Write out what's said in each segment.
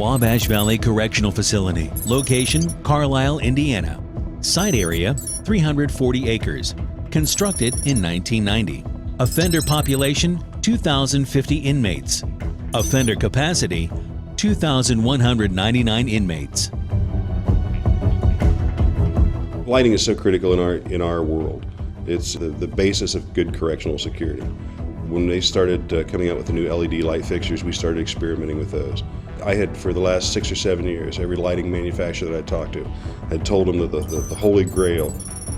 Wabash Valley Correctional Facility. Location, Carlisle, Indiana. Site area, 340 acres. Constructed in 1990. Offender population, 2,050 inmates. Offender capacity, 2,199 inmates. Lighting is so critical in our world. It's the basis of good correctional security. When they started coming out with the new LED light fixtures, we started experimenting with those. I had, for the last 6 or 7 years, every lighting manufacturer that I talked to had told them that the holy grail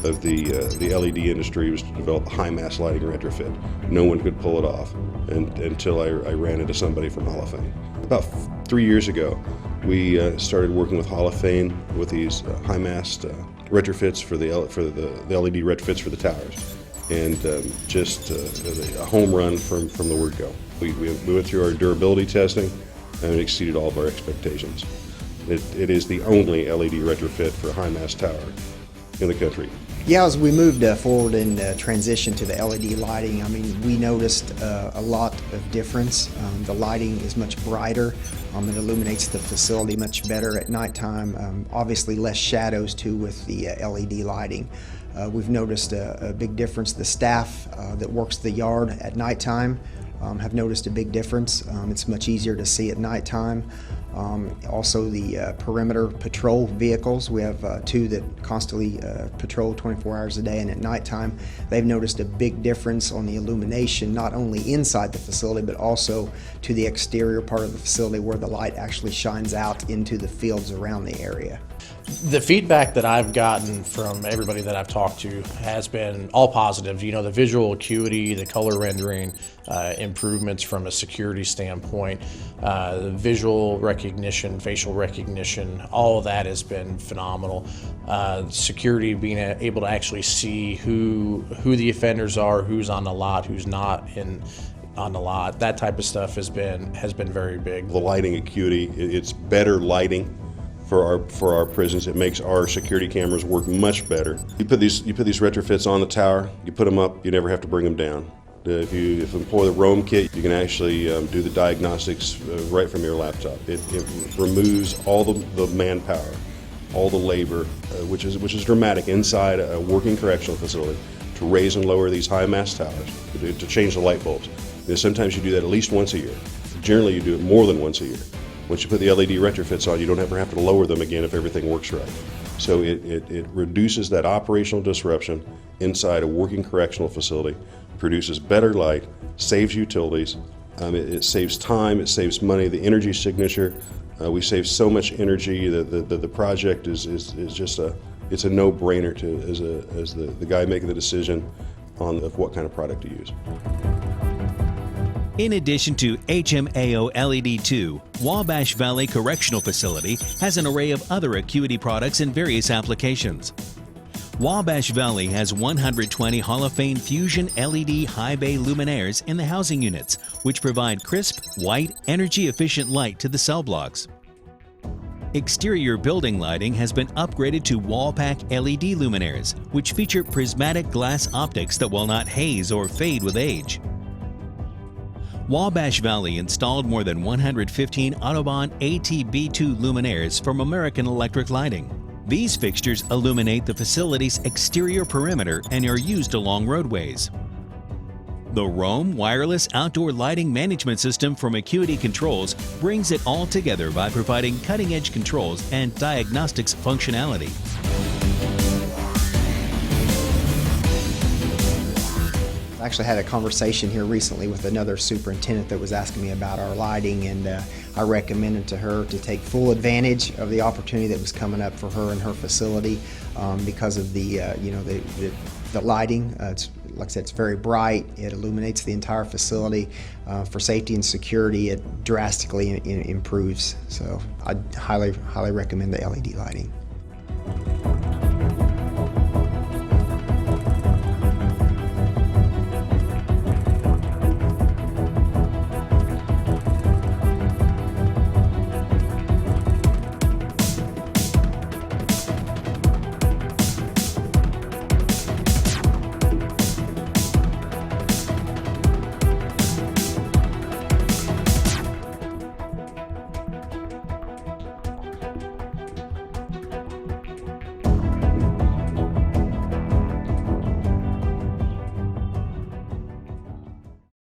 of the LED industry was to develop a high-mass lighting retrofit. No one could pull it off until I ran into somebody from Holophane. About 3 years ago, we started working with Holophane with these high-mast retrofits for the LED retrofits for the towers, and just a home run from the word go. We went through our durability testing, and it exceeded all of our expectations. It is the only LED retrofit for a high-mast tower in the country. Yeah, as we moved forward and transitioned to the LED lighting, I mean, we noticed a lot of difference. The lighting is much brighter. It illuminates the facility much better at nighttime. Obviously less shadows too with the LED lighting. We've noticed a big difference. The staff that works the yard at nighttime have noticed a big difference. It's much easier to see at nighttime. Also the perimeter patrol vehicles, we have 2 that constantly patrol 24 hours a day, and at nighttime they've noticed a big difference on the illumination, not only inside the facility but also to the exterior part of the facility where the light actually shines out into the fields around the area. The feedback that I've gotten from everybody that I've talked to has been all positive. You know, the visual acuity, the color rendering, improvements from a security standpoint, the visual recognition, facial recognition, all of that has been phenomenal. Security, being able to actually see who the offenders are, who's on the lot, who's not on the lot, that type of stuff has been very big. The lighting acuity, it's better lighting for our prisons. It makes our security cameras work much better. You put these retrofits on the tower, you put them up, you never have to bring them down. If you employ the Roam kit, you can actually do the diagnostics right from your laptop. It removes all the manpower, all the labor, which is dramatic inside a working correctional facility, to raise and lower these high-mast towers, to change the light bulbs. Sometimes you do that at least once a year. Generally, you do it more than once a year. Once you put the LED retrofits on, you don't ever have to lower them again if everything works right. So it reduces that operational disruption inside a working correctional facility, produces better light, saves utilities, it saves time, it saves money. The energy signature, we save so much energy that the project is just it's a no-brainer as the guy making the decision of what kind of product to use. In addition to HMAO LED2, Wabash Valley Correctional Facility has an array of other acuity products in various applications. Wabash Valley has 120 Holophane Fusion LED high bay luminaires in the housing units, which provide crisp, white, energy-efficient light to the cell blocks. Exterior building lighting has been upgraded to wall-pack LED luminaires, which feature prismatic glass optics that will not haze or fade with age. Wabash Valley installed more than 115 Autobahn ATB2 luminaires from American Electric Lighting. These fixtures illuminate the facility's exterior perimeter and are used along roadways. The Roam wireless outdoor lighting management system from Acuity Controls brings it all together by providing cutting-edge controls and diagnostics functionality. I actually had a conversation here recently with another superintendent that was asking me about our lighting, and I recommended to her to take full advantage of the opportunity that was coming up for her and her facility because of the lighting. It's, like I said, it's very bright. It illuminates the entire facility. For safety and security, it drastically improves. So I highly recommend the LED lighting.